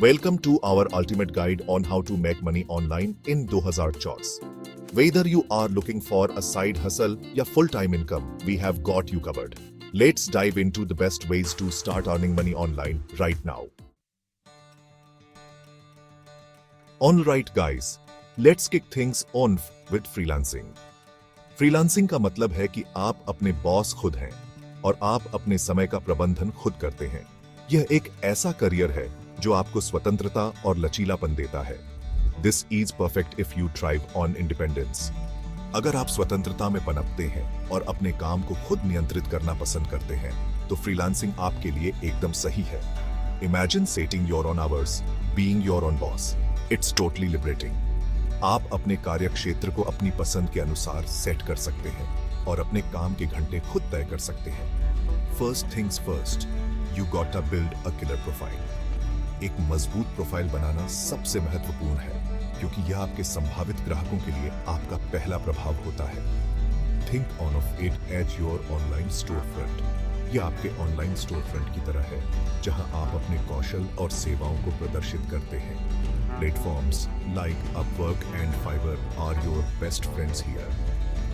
Welcome to our ultimate guide on how to make money online in 2024. Whether you are looking for a side hustle or full-time income, we have got you covered. Let's dive into the best ways to start earning money online right now. Alright guys, let's kick things off with freelancing. Freelancing का मतलब है कि आप अपने boss खुद हैं और आप अपने समय का प्रबंधन खुद करते हैं। यह एक ऐसा करियर है जो आपको स्वतंत्रता और लचीलापन देता है। This is perfect if you thrive on independence. अगर आप स्वतंत्रता में पनपते हैं और अपने काम को खुद नियंत्रित करना पसंद करते हैं, तो फ्रीलांसिंग आपके लिए एकदम सही है। Imagine setting your own hours, being your own boss. It's totally liberating. आप अपने कार्य क्षेत्र को अपनी पसंद के अनुसार सेट कर सकते हैं और अपने काम के घंटे खुद तय कर सकते हैं। First things first, you gotta build a killer profile. एक मजबूत प्रोफाइल बनाना सबसे महत्वपूर्ण है, क्योंकि यह आपके संभावित ग्राहकों के लिए आपका पहला प्रभाव होता है। Think of it as your online storefront. यह आपके ऑनलाइन स्टोरफ्रंट की तरह है, जहां आप अपने कौशल और सेवाओं को प्रदर्शित करते हैं। Platforms like Upwork and Fiverr are your best friends here.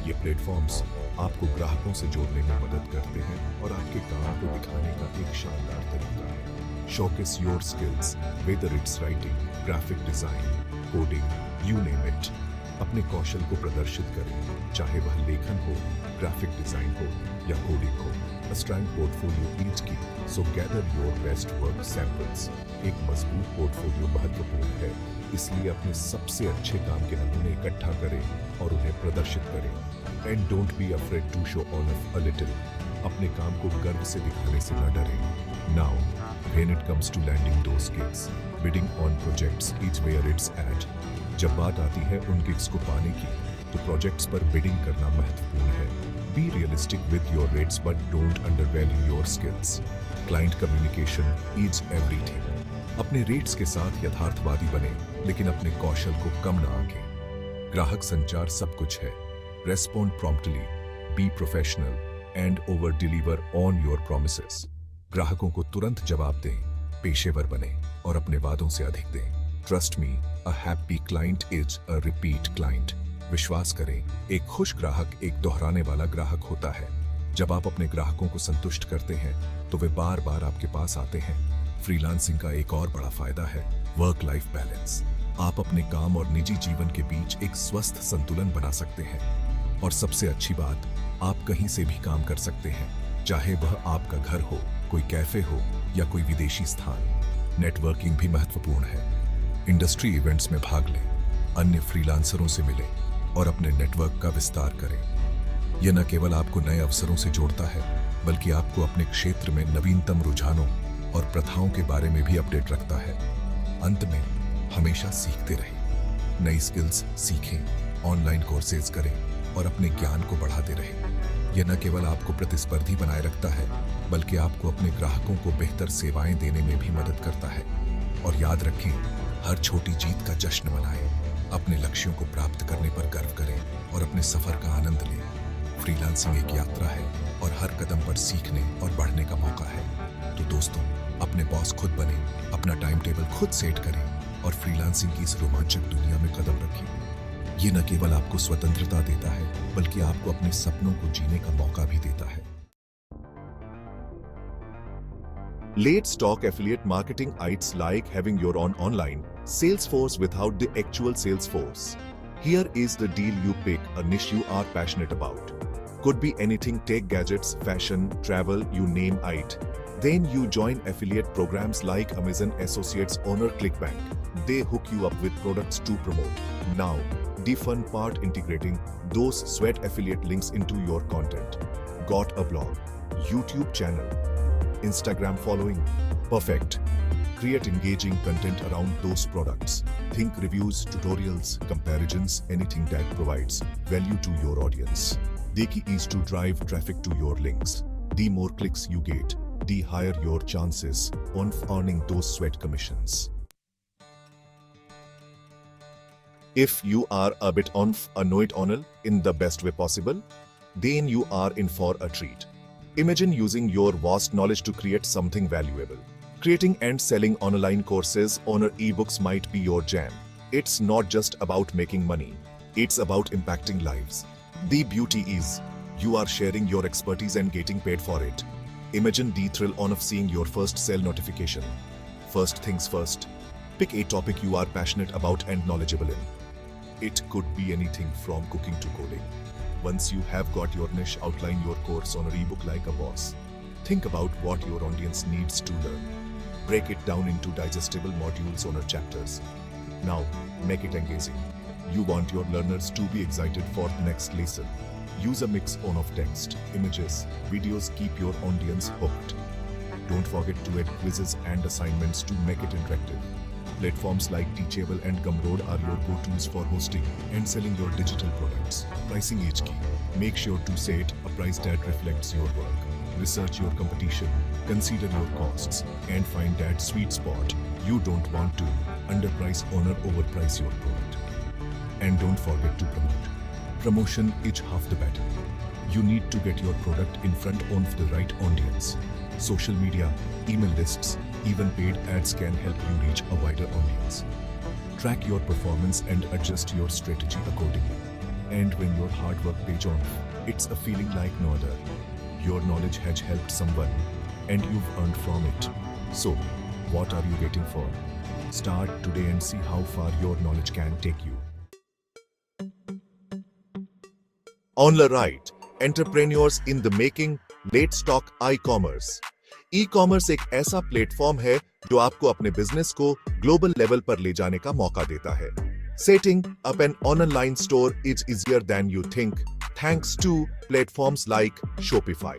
ये प्लेटफॉर्म्स आपको ग्राहकों से जोड़ने में मदद करते हैं और आपके काम को दिखाने का एक शानदार तरीका है। Showcase your skills, whether it's writing, graphic design, coding, you name it. अपने कौशल को प्रदर्शित करें, चाहे वह लेखन हो, ग्राफिक डिजाइन हो या कोडिंग हो। A strong portfolio is key, so gather your best work samples. एक मजबूत पोर्टफोलियो महत्वपूर्ण है, इसलिए अपने सबसे अच्छे काम के नमूने इकट्ठा करें और उन्हें प्रदर्शित करें। And don't be afraid to show off a little. अपने काम को गर्व से दिखाने से न डरें। Now, when it comes to landing those gigs, bidding on projects is where it's at. जब बात आती है उन गिग्स को पाने की, तो प्रोजेक्ट्स पर बिडिंग करना महत्वपूर्ण है। Be realistic with your rates, but don't undervalue your skills. Client communication is everything. अपने रेट्स के साथ यथार्थवादी बने, लेकिन अपने कौशल को कम न आंकें। ग्राहक संचार सब कुछ है। Respond promptly, be professional, and over-deliver on your promises. ग्राहकों को तुरंत जवाब दें, पेशेवर बने और अपने वादों से अधिक दें। Trust me, a happy client is a repeat client. विश्वास करें, एक खुश ग्राहक एक दोहराने वाला ग्राहक होता है। जब आप अपने ग्राहकों को संतुष्ट करते हैं, तो वे बार बार आपके पास आते हैं। फ्रीलांसिंग का एक और बड़ा फायदा है वर्क लाइफ बैलेंस। आप अपने काम और निजी जीवन के बीच एक स्वस्थ संतुलन बना सकते हैं। और सबसे अच्छी बात, आप कहीं से भी काम कर सकते हैं, चाहे वह आपका घर हो, कोई कैफे हो या कोई विदेशी स्थान। नेटवर्किंग भी महत्वपूर्ण है। इंडस्ट्री इवेंट्स में भाग लें, अन्य फ्रीलांसरों से मिलें और अपने नेटवर्क का विस्तार करें। यह न केवल आपको नए अवसरों से जोड़ता है, बल्कि आपको अपने क्षेत्र में नवीनतम रुझानों और प्रथाओं के बारे में भी अपडेट रखता है। अंत में, हमेशा सीखते रहें, नई स्किल्स सीखें, ऑनलाइन कोर्सेज करें और अपने ज्ञान को बढ़ाते रहें। यह न केवल आपको प्रतिस्पर्धी बनाए रखता है, बल्कि आपको अपने ग्राहकों को बेहतर सेवाएं देने में भी मदद करता है। और याद रखें, हर छोटी जीत का जश्न मनाएं, अपने लक्ष्यों को प्राप्त करने पर गर्व करें और अपने सफर का आनंद लें। फ्रीलांसिंग एक यात्रा है और हर कदम पर सीखने और बढ़ने का मौका है। तो दोस्तों, अपने बॉस खुद बने, अपना टाइम टेबल खुद सेट करें और फ्रीलांसिंग की इस रोमांचक दुनिया में कदम रखें। ये न केवल आपको स्वतंत्रता देता है, बल्कि आपको अपने सपनों को जीने का मौका भी देता है। Let's talk affiliate marketing. It's like having your own online sales force without the actual sales force. Here is the deal: you pick a niche you are passionate about. Could be anything: tech, gadgets, fashion, travel, you name it. Then you join affiliate programs like Amazon Associates, Owner, ClickBank. They hook you up with products to promote. Now, the fun part: integrating those sweat affiliate links into your content. Got a blog, YouTube channel, Instagram following? Perfect. Create engaging content around those products. Think reviews, tutorials, comparisons, anything that provides value to your audience. The key is to drive traffic to your links. The more clicks you get, the higher your chances of earning those sweat commissions. If you are a bit annoyed in the best way possible, then you are in for a treat. Imagine using your vast knowledge to create something valuable. Creating and selling online courses or ebooks might be your jam. It's not just about making money, it's about impacting lives. The beauty is, you are sharing your expertise and getting paid for it. Imagine the thrill of seeing your first sale notification. First things first, pick a topic you are passionate about and knowledgeable in. It could be anything from cooking to coding. Once you have got your niche, outline your course on an ebook like a boss. Think about what your audience needs to learn. Break it down into digestible modules or chapters. Now, make it engaging. You want your learners to be excited for the next lesson. Use a mix of text, images, videos. Keep your audience hooked. Don't forget to add quizzes and assignments to make it interactive. Platforms like Teachable and Gumroad are your go-tos for hosting and selling your digital products. Pricing is key. Make sure to set a price that reflects your work. Research your competition, consider your costs, and find that sweet spot. You don't want to underprice or overprice your product. And don't forget to promote. Promotion is half the battle. You need to get your product in front of the right audience. Social media, email lists, even paid ads can help you reach a wider audience. Track your performance and adjust your strategy accordingly. And when your hard work pays off, it's a feeling like no other. Your knowledge has helped someone, and you've earned from it. So, what are you waiting for? Start today and see how far your knowledge can take you. On the right, entrepreneurs in the making. Let's talk e-commerce. E-commerce एक ऐसा platform है जो आपको अपने business को global level पर ले जाने का मौका देता है। Setting up an online store is easier than you think, thanks to platforms like Shopify.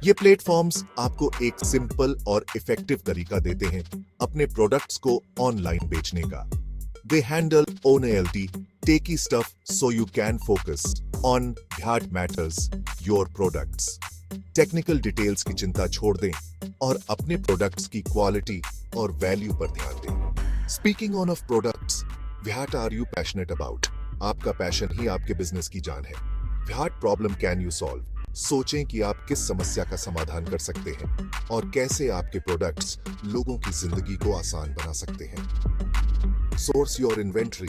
ये प्लेटफॉर्म्स आपको एक सिंपल और इफेक्टिव तरीका देते हैं अपने प्रोडक्ट्स को ऑनलाइन बेचने का। They handle ONLT, techie stuff so you can focus on what matters, your products. Technical details की चिंता छोड़ दें और अपने प्रोडक्ट्स की क्वालिटी और वैल्यू पर ध्यान दें। Speaking on of products, what are you passionate about? आपका पैशन ही आपके बिजनेस की जान है। What problem can you solve? सोचें कि आप किस समस्या का समाधान कर सकते हैं और कैसे आपके प्रोडक्ट्स लोगों की जिंदगी को आसान बना सकते हैं। Source your inventory,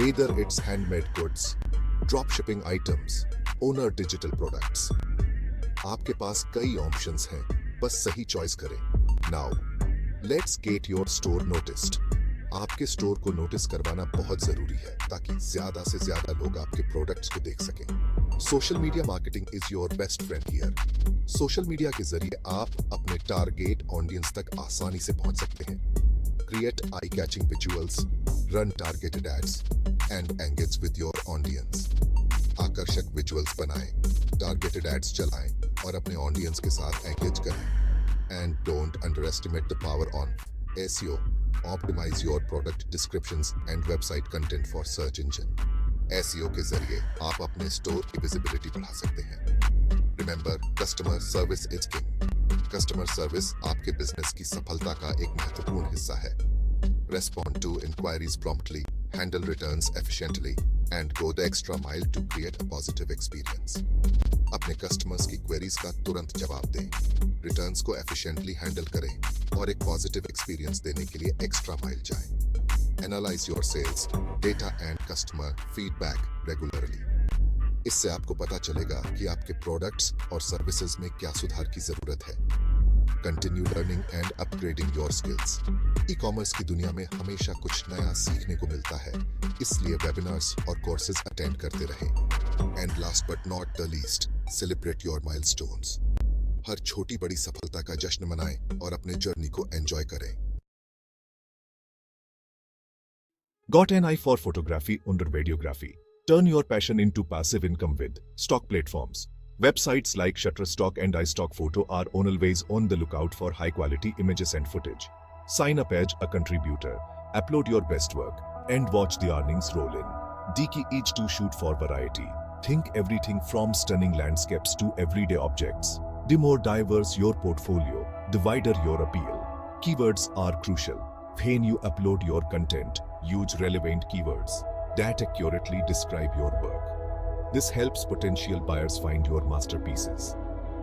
whether it's handmade goods, drop shipping items, owner digital products. आपके पास कई ऑप्शंस हैं, बस सही चॉइस करें। Now let's get your store noticed. आपके स्टोर को नोटिस करवाना बहुत जरूरी है ताकि ज्यादा से ज्यादा लोग आपके प्रोडक्ट्स को देख सकें। Social media marketing is your best friend here. Social media के जरिए आप अपने टारगेट ऑडियंस तक आसानी से पहुंच सकते हैं। Create eye catching visuals, run targeted ads and engage with your audience. आकर्षक विजुअल्स बनाएं, टारगेटेड एड्स चलाएं और अपने ऑडियंस के साथ एंगेज करें। And don't underestimate the power on SEO. Optimize your product descriptions and website content for search engine. SEO के जरिए आप अपने स्टोर की विजिबिलिटी बढ़ा सकते हैं। Remember, customer service is king. Customer service आपके बिजनेस की सफलता का एक महत्वपूर्ण हिस्सा है। Respond to inquiries promptly, handle returns efficiently, and go the extra mile to create a positive experience. अपने कस्टमर्स की क्वेरीज का तुरंत जवाब दें, रिटर्न्स को एफिशिएंटली हैंडल करें और एक पॉजिटिव एक्सपीरियंस देने के लिए एक्स्ट्रा माइल जाएं। Analyse your sales data and customer feedback regularly. इससे आपको पता चलेगा कि आपके प्रोडक्ट्स और सर्विसेज में क्या सुधार की जरूरत है। Continue learning and upgrading your skills. E-commerce की दुनिया में हमेशा कुछ नया सीखने को मिलता है, इसलिए वेबिनार्स और कोर्सेज अटेंड करते रहें। And last but not the least, celebrate your milestones. हर छोटी बड़ी सफलता का जश्न मनाएं और अपने जर्नी को एंजॉय करें। Got an eye for photography under videography? Turn your passion into passive income with stock platforms. Websites like Shutterstock and iStock Photo are always on the lookout for high-quality images and footage. Sign up as a contributor, upload your best work, and watch the earnings roll in. The key is to shoot for variety. Think everything from stunning landscapes to everyday objects. The more diverse your portfolio, the wider your appeal. Keywords are crucial. When you upload your content, use relevant keywords that accurately describe your work. This helps potential buyers find your masterpieces.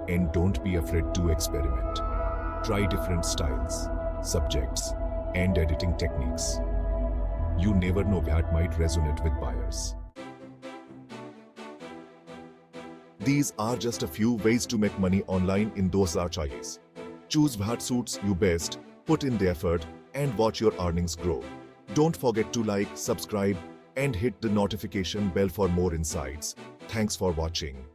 And don't be afraid to experiment. Try different styles, subjects, and editing techniques. You never know what might resonate with buyers. These are just a few ways to make money online in those are choices. Choose what suits you best, put in the effort, and watch your earnings grow. Don't forget to like, subscribe, and hit the notification bell for more insights. Thanks for watching.